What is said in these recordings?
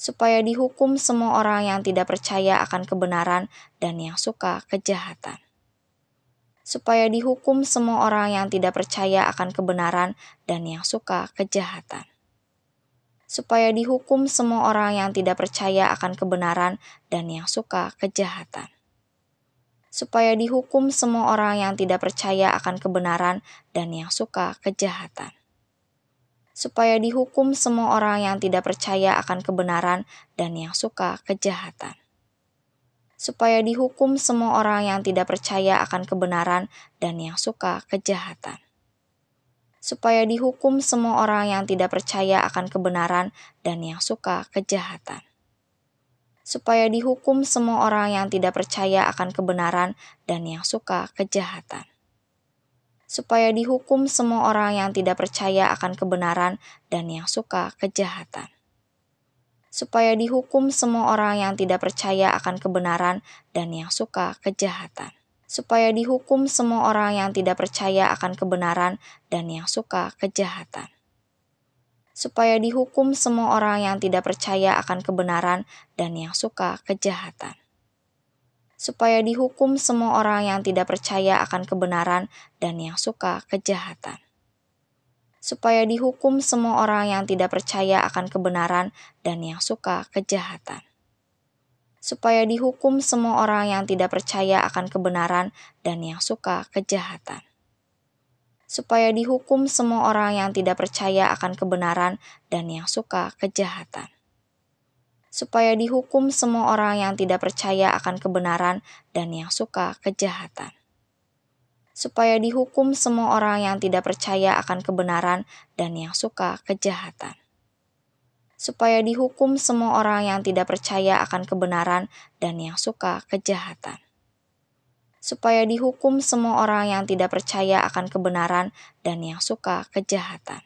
supaya dihukum semua orang yang tidak percaya akan kebenaran dan yang suka kejahatan. Supaya dihukum semua orang yang tidak percaya akan kebenaran dan yang suka kejahatan. Supaya dihukum semua orang yang tidak percaya akan kebenaran dan yang suka kejahatan. Supaya dihukum semua orang yang tidak percaya akan kebenaran dan yang suka kejahatan. Supaya dihukum semua orang yang tidak percaya akan kebenaran dan yang suka kejahatan. Supaya dihukum semua orang yang tidak percaya akan kebenaran dan yang suka kejahatan. Supaya dihukum semua orang yang tidak percaya akan kebenaran dan yang suka kejahatan. Supaya dihukum semua orang yang tidak percaya akan kebenaran dan yang suka kejahatan. Supaya dihukum semua orang yang tidak percaya akan kebenaran dan yang suka kejahatan. Supaya dihukum semua orang yang tidak percaya akan kebenaran dan yang suka kejahatan. Supaya dihukum semua orang yang tidak percaya akan kebenaran dan yang suka kejahatan. Supaya dihukum semua orang yang tidak percaya akan kebenaran dan yang suka kejahatan. Supaya dihukum semua orang yang tidak percaya akan kebenaran dan yang suka kejahatan. Supaya dihukum semua orang yang tidak percaya akan kebenaran dan yang suka kejahatan. Supaya dihukum semua orang yang tidak percaya akan kebenaran dan yang suka kejahatan. Supaya dihukum semua orang yang tidak percaya akan kebenaran dan yang suka kejahatan. Supaya dihukum semua orang yang tidak percaya akan kebenaran dan yang suka kejahatan. Supaya dihukum semua orang yang tidak percaya akan kebenaran dan yang suka kejahatan. Supaya dihukum semua orang yang tidak percaya akan kebenaran dan yang suka kejahatan. Supaya dihukum semua orang yang tidak percaya akan kebenaran dan yang suka kejahatan.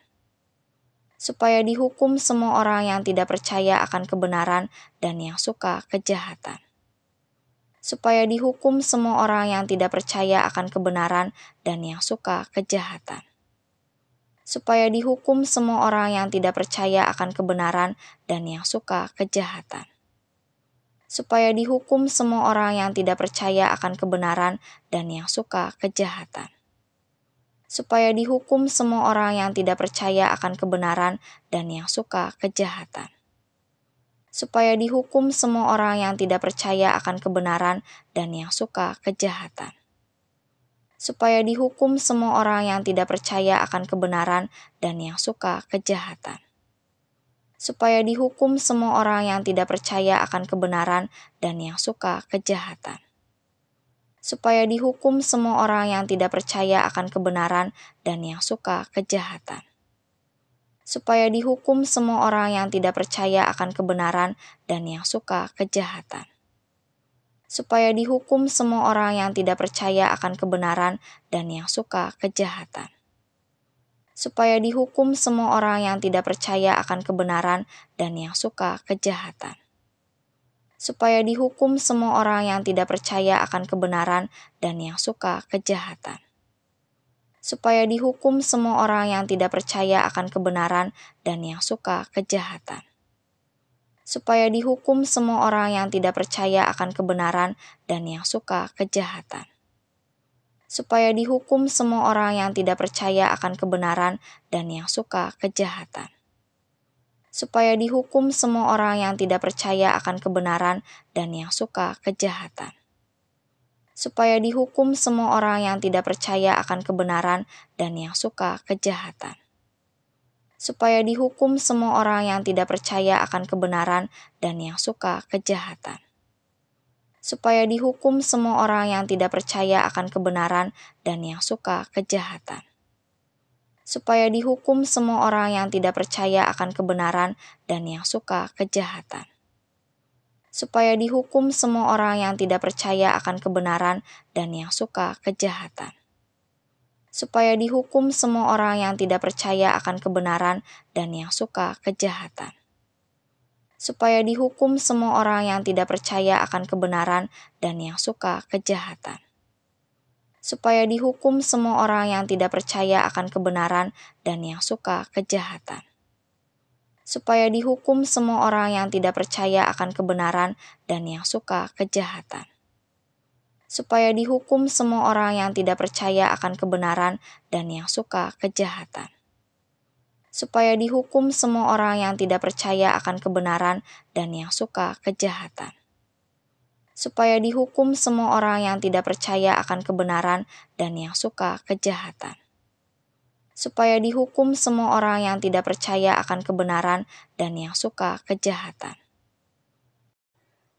Supaya dihukum semua orang yang tidak percaya akan kebenaran dan yang suka kejahatan. Supaya dihukum semua orang yang tidak percaya akan kebenaran dan yang suka kejahatan. Supaya dihukum semua orang yang tidak percaya akan kebenaran dan yang suka kejahatan. Supaya dihukum semua orang yang tidak percaya akan kebenaran dan yang suka kejahatan. Supaya dihukum semua orang yang tidak percaya akan kebenaran dan yang suka kejahatan. Supaya dihukum semua orang yang tidak percaya akan kebenaran dan yang suka kejahatan. Supaya dihukum semua orang yang tidak percaya akan kebenaran dan yang suka kejahatan. Supaya dihukum semua orang yang tidak percaya akan kebenaran dan yang suka kejahatan. Supaya dihukum semua orang yang tidak percaya akan kebenaran dan yang suka kejahatan. Supaya dihukum semua orang yang tidak percaya akan kebenaran dan yang suka kejahatan. Supaya dihukum semua orang yang tidak percaya akan kebenaran dan yang suka kejahatan. Supaya dihukum semua orang yang tidak percaya akan kebenaran dan yang suka kejahatan. Supaya dihukum semua orang yang tidak percaya akan kebenaran dan yang suka kejahatan. Supaya dihukum semua orang yang tidak percaya akan kebenaran dan yang suka kejahatan. Supaya dihukum semua orang yang tidak percaya akan kebenaran dan yang suka kejahatan. Supaya dihukum semua orang yang tidak percaya akan kebenaran dan yang suka kejahatan. Supaya dihukum semua orang yang tidak percaya akan kebenaran dan yang suka kejahatan. Supaya dihukum semua orang yang tidak percaya akan kebenaran dan yang suka kejahatan. Supaya dihukum semua orang yang tidak percaya akan kebenaran dan yang suka kejahatan. Supaya dihukum semua orang yang tidak percaya akan kebenaran dan yang suka kejahatan. Supaya dihukum semua orang yang tidak percaya akan kebenaran dan yang suka kejahatan. Supaya dihukum semua orang yang tidak percaya akan kebenaran dan yang suka kejahatan. Supaya dihukum semua orang yang tidak percaya akan kebenaran dan yang suka kejahatan. Supaya dihukum semua orang yang tidak percaya akan kebenaran dan yang suka kejahatan. Supaya dihukum semua orang yang tidak percaya akan kebenaran dan yang suka kejahatan. supaya dihukum semua orang yang tidak percaya akan kebenaran dan yang suka kejahatan. Supaya dihukum semua orang yang tidak percaya akan kebenaran dan yang suka kejahatan. Supaya dihukum semua orang yang tidak percaya akan kebenaran dan yang suka kejahatan. Supaya dihukum semua orang yang tidak percaya akan kebenaran dan yang suka kejahatan. Supaya dihukum semua orang yang tidak percaya akan kebenaran dan yang suka kejahatan.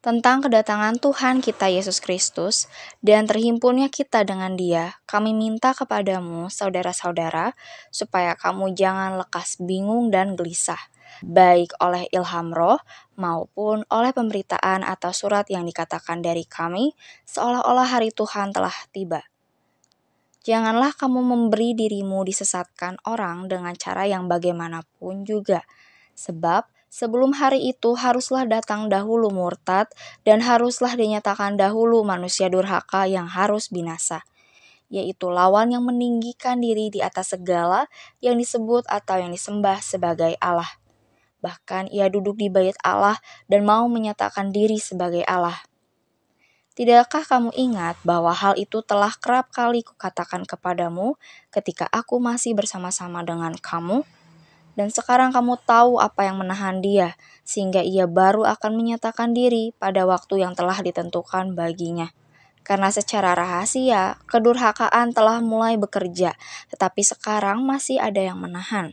Tentang kedatangan Tuhan kita Yesus Kristus dan terhimpunnya kita dengan Dia, kami minta kepadamu, saudara-saudara, supaya kamu jangan lekas bingung dan gelisah, baik oleh ilham roh maupun oleh pemberitaan atau surat yang dikatakan dari kami, seolah-olah hari Tuhan telah tiba. Janganlah kamu memberi dirimu disesatkan orang dengan cara yang bagaimanapun juga. Sebab sebelum hari itu haruslah datang dahulu murtad dan haruslah dinyatakan dahulu manusia durhaka yang harus binasa. Yaitu lawan yang meninggikan diri di atas segala yang disebut atau yang disembah sebagai Allah. Bahkan ia duduk di bait Allah dan mau menyatakan diri sebagai Allah. Tidakkah kamu ingat bahwa hal itu telah kerap kali kukatakan kepadamu ketika aku masih bersama-sama dengan kamu? Dan sekarang kamu tahu apa yang menahan dia, sehingga ia baru akan menyatakan diri pada waktu yang telah ditentukan baginya. Karena secara rahasia, kedurhakaan telah mulai bekerja, tetapi sekarang masih ada yang menahan.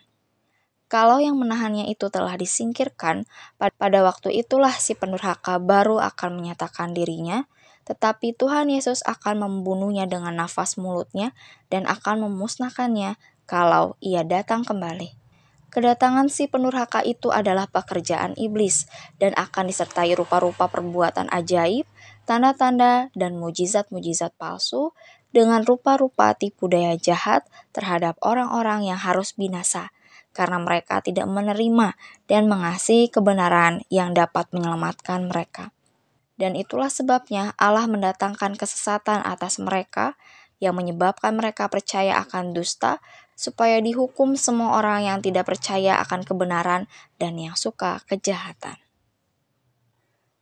Kalau yang menahannya itu telah disingkirkan, pada waktu itulah si pendurhaka baru akan menyatakan dirinya, tetapi Tuhan Yesus akan membunuhnya dengan nafas mulutnya dan akan memusnahkannya kalau ia datang kembali. Kedatangan si pendurhaka itu adalah pekerjaan iblis dan akan disertai rupa-rupa perbuatan ajaib, tanda-tanda, dan mujizat-mujizat palsu dengan rupa-rupa tipu daya jahat terhadap orang-orang yang harus binasa, karena mereka tidak menerima dan mengasihi kebenaran yang dapat menyelamatkan mereka. Dan itulah sebabnya Allah mendatangkan kesesatan atas mereka yang menyebabkan mereka percaya akan dusta, supaya dihukum semua orang yang tidak percaya akan kebenaran dan yang suka kejahatan.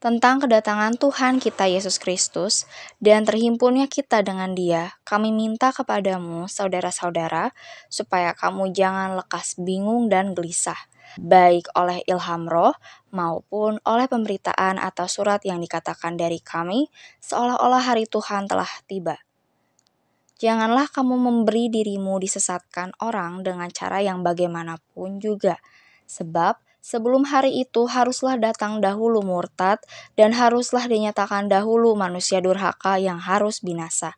Tentang kedatangan Tuhan kita Yesus Kristus dan terhimpunnya kita dengan Dia, kami minta kepadamu, saudara-saudara, supaya kamu jangan lekas bingung dan gelisah, baik oleh ilham roh maupun oleh pemberitaan atau surat yang dikatakan dari kami, seolah-olah hari Tuhan telah tiba. Janganlah kamu memberi dirimu disesatkan orang dengan cara yang bagaimanapun juga. Sebab sebelum hari itu haruslah datang dahulu murtad dan haruslah dinyatakan dahulu manusia durhaka yang harus binasa.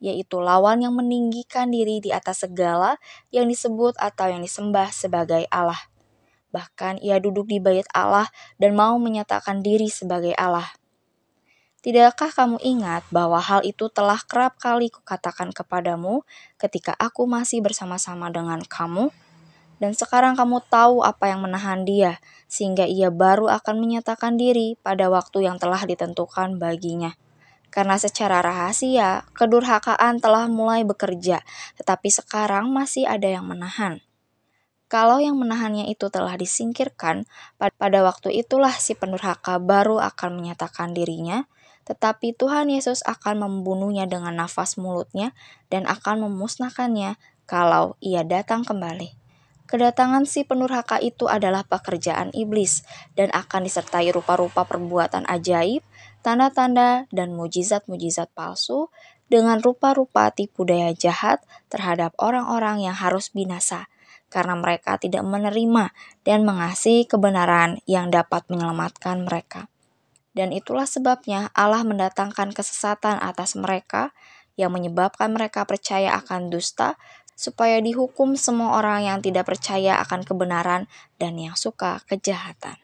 Yaitu lawan yang meninggikan diri di atas segala yang disebut atau yang disembah sebagai Allah. Bahkan ia duduk di bait Allah dan mau menyatakan diri sebagai Allah. Tidakkah kamu ingat bahwa hal itu telah kerap kali kukatakan kepadamu ketika aku masih bersama-sama dengan kamu? Dan sekarang kamu tahu apa yang menahan dia, sehingga ia baru akan menyatakan diri pada waktu yang telah ditentukan baginya. Karena secara rahasia, kedurhakaan telah mulai bekerja, tetapi sekarang masih ada yang menahan. Kalau yang menahannya itu telah disingkirkan, pada waktu itulah si pendurhaka baru akan menyatakan dirinya, tetapi Tuhan Yesus akan membunuhnya dengan nafas mulutnya dan akan memusnahkannya kalau ia datang kembali. Kedatangan si pendurhaka itu adalah pekerjaan iblis dan akan disertai rupa-rupa perbuatan ajaib, tanda-tanda, dan mujizat-mujizat palsu dengan rupa-rupa tipu daya jahat terhadap orang-orang yang harus binasa, karena mereka tidak menerima dan mengasihi kebenaran yang dapat menyelamatkan mereka. Dan itulah sebabnya Allah mendatangkan kesesatan atas mereka yang menyebabkan mereka percaya akan dusta, supaya dihukum semua orang yang tidak percaya akan kebenaran dan yang suka kejahatan.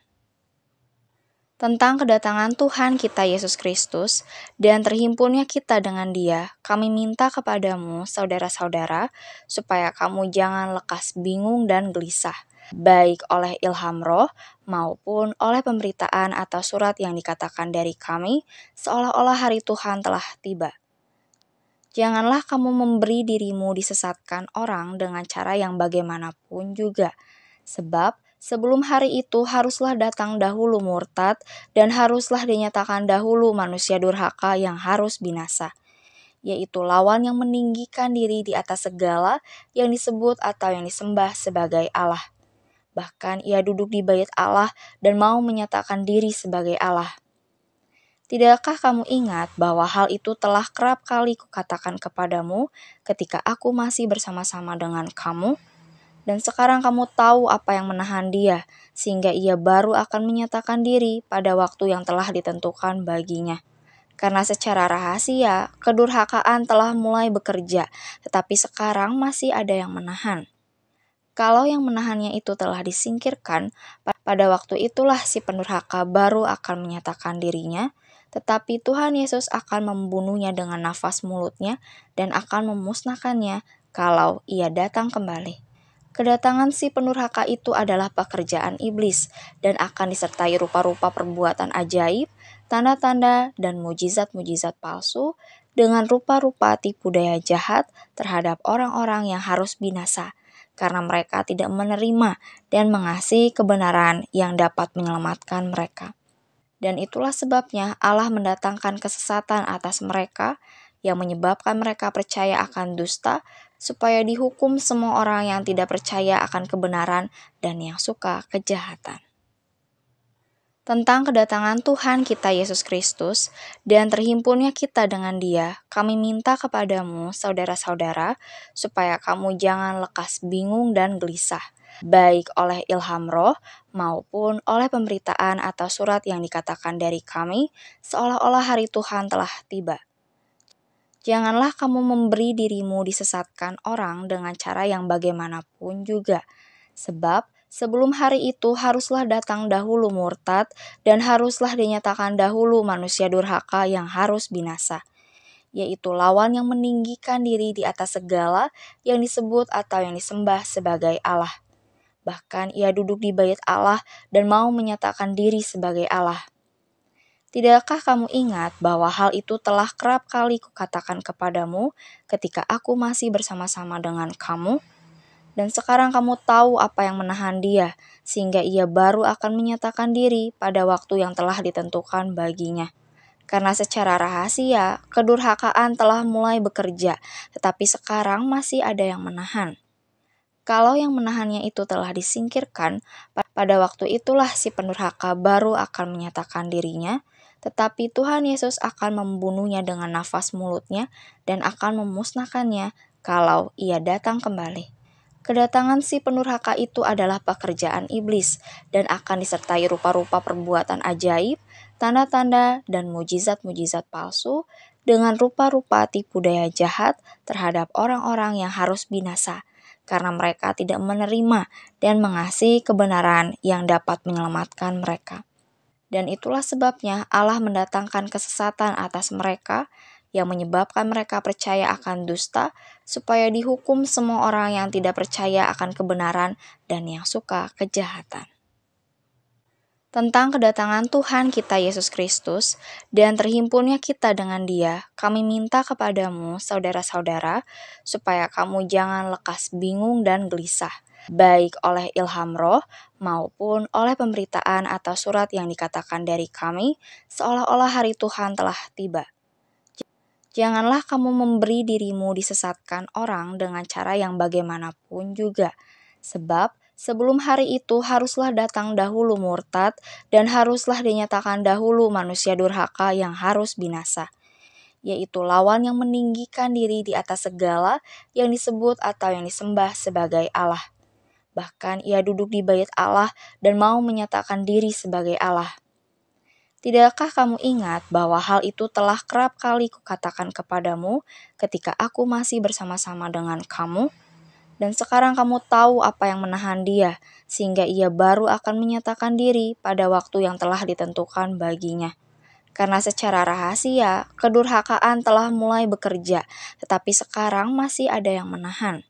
Tentang kedatangan Tuhan kita Yesus Kristus dan terhimpunnya kita dengan Dia, kami minta kepadamu, saudara-saudara, supaya kamu jangan lekas bingung dan gelisah, baik oleh ilham roh maupun oleh pemberitaan atau surat yang dikatakan dari kami, seolah-olah hari Tuhan telah tiba. Janganlah kamu memberi dirimu disesatkan orang dengan cara yang bagaimanapun juga. Sebab sebelum hari itu haruslah datang dahulu murtad, dan haruslah dinyatakan dahulu manusia durhaka yang harus binasa, yaitu lawan yang meninggikan diri di atas segala yang disebut atau yang disembah sebagai Allah. Bahkan ia duduk di bait Allah dan mau menyatakan diri sebagai Allah. Tidakkah kamu ingat bahwa hal itu telah kerap kali kukatakan kepadamu ketika aku masih bersama-sama dengan kamu? Dan sekarang kamu tahu apa yang menahan dia, sehingga ia baru akan menyatakan diri pada waktu yang telah ditentukan baginya. Karena secara rahasia, kedurhakaan telah mulai bekerja, tetapi sekarang masih ada yang menahan. Kalau yang menahannya itu telah disingkirkan, pada waktu itulah si pendurhaka baru akan menyatakan dirinya, tetapi Tuhan Yesus akan membunuhnya dengan nafas mulutnya dan akan memusnahkannya kalau ia datang kembali. Kedatangan si pendurhaka itu adalah pekerjaan iblis dan akan disertai rupa-rupa perbuatan ajaib, tanda-tanda, dan mujizat-mujizat palsu dengan rupa-rupa tipu daya jahat terhadap orang-orang yang harus binasa, karena mereka tidak menerima dan mengasihi kebenaran yang dapat menyelamatkan mereka. Dan itulah sebabnya Allah mendatangkan kesesatan atas mereka yang menyebabkan mereka percaya akan dusta, supaya dihukum semua orang yang tidak percaya akan kebenaran dan yang suka kejahatan. Tentang kedatangan Tuhan kita Yesus Kristus dan terhimpunnya kita dengan Dia, kami minta kepadamu, saudara-saudara, supaya kamu jangan lekas bingung dan gelisah, baik oleh ilham roh maupun oleh pemberitaan atau surat yang dikatakan dari kami, seolah-olah hari Tuhan telah tiba. Janganlah kamu memberi dirimu disesatkan orang dengan cara yang bagaimanapun juga, sebab sebelum hari itu haruslah datang dahulu murtad, dan haruslah dinyatakan dahulu manusia durhaka yang harus binasa, yaitu lawan yang meninggikan diri di atas segala yang disebut atau yang disembah sebagai Allah. Bahkan ia duduk di bait Allah dan mau menyatakan diri sebagai Allah. Tidakkah kamu ingat bahwa hal itu telah kerap kali kukatakan kepadamu ketika aku masih bersama-sama dengan kamu? Dan sekarang kamu tahu apa yang menahan dia, sehingga ia baru akan menyatakan diri pada waktu yang telah ditentukan baginya. Karena secara rahasia, kedurhakaan telah mulai bekerja, tetapi sekarang masih ada yang menahan. Kalau yang menahannya itu telah disingkirkan, pada waktu itulah si pendurhaka baru akan menyatakan dirinya, tetapi Tuhan Yesus akan membunuhnya dengan nafas mulutnya dan akan memusnahkannya kalau ia datang kembali. Kedatangan si pendurhaka itu adalah pekerjaan iblis dan akan disertai rupa-rupa perbuatan ajaib, tanda-tanda, dan mujizat-mujizat palsu dengan rupa-rupa tipu daya jahat terhadap orang-orang yang harus binasa, karena mereka tidak menerima dan mengasihi kebenaran yang dapat menyelamatkan mereka. Dan itulah sebabnya Allah mendatangkan kesesatan atas mereka yang menyebabkan mereka percaya akan dusta, supaya dihukum semua orang yang tidak percaya akan kebenaran dan yang suka kejahatan. Tentang kedatangan Tuhan kita Yesus Kristus dan terhimpunnya kita dengan Dia, kami minta kepadamu, saudara-saudara, supaya kamu jangan lekas bingung dan gelisah, baik oleh ilham roh maupun oleh pemberitaan atau surat yang dikatakan dari kami, seolah-olah hari Tuhan telah tiba. Janganlah kamu memberi dirimu disesatkan orang dengan cara yang bagaimanapun juga, sebab sebelum hari itu haruslah datang dahulu murtad, dan haruslah dinyatakan dahulu manusia durhaka yang harus binasa, yaitu lawan yang meninggikan diri di atas segala yang disebut atau yang disembah sebagai Allah. Bahkan ia duduk di bait Allah dan mau menyatakan diri sebagai Allah. Tidakkah kamu ingat bahwa hal itu telah kerap kali kukatakan kepadamu ketika aku masih bersama-sama dengan kamu? Dan sekarang kamu tahu apa yang menahan dia, sehingga ia baru akan menyatakan diri pada waktu yang telah ditentukan baginya. Karena secara rahasia, kedurhakaan telah mulai bekerja, tetapi sekarang masih ada yang menahan.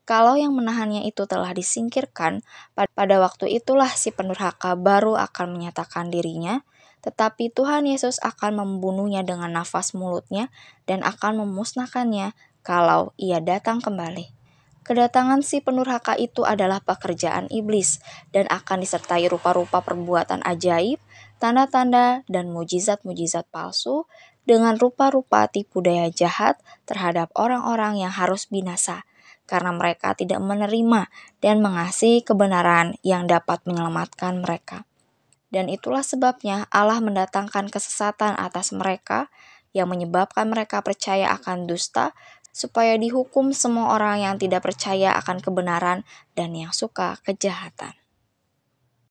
Kalau yang menahannya itu telah disingkirkan, pada waktu itulah si pendurhaka baru akan menyatakan dirinya, tetapi Tuhan Yesus akan membunuhnya dengan nafas mulutnya dan akan memusnahkannya kalau ia datang kembali. Kedatangan si pendurhaka itu adalah pekerjaan iblis dan akan disertai rupa-rupa perbuatan ajaib, tanda-tanda, dan mujizat-mujizat palsu dengan rupa-rupa tipu daya jahat terhadap orang-orang yang harus binasa karena mereka tidak menerima dan mengasihi kebenaran yang dapat menyelamatkan mereka. Dan itulah sebabnya Allah mendatangkan kesesatan atas mereka yang menyebabkan mereka percaya akan dusta, supaya dihukum semua orang yang tidak percaya akan kebenaran dan yang suka kejahatan.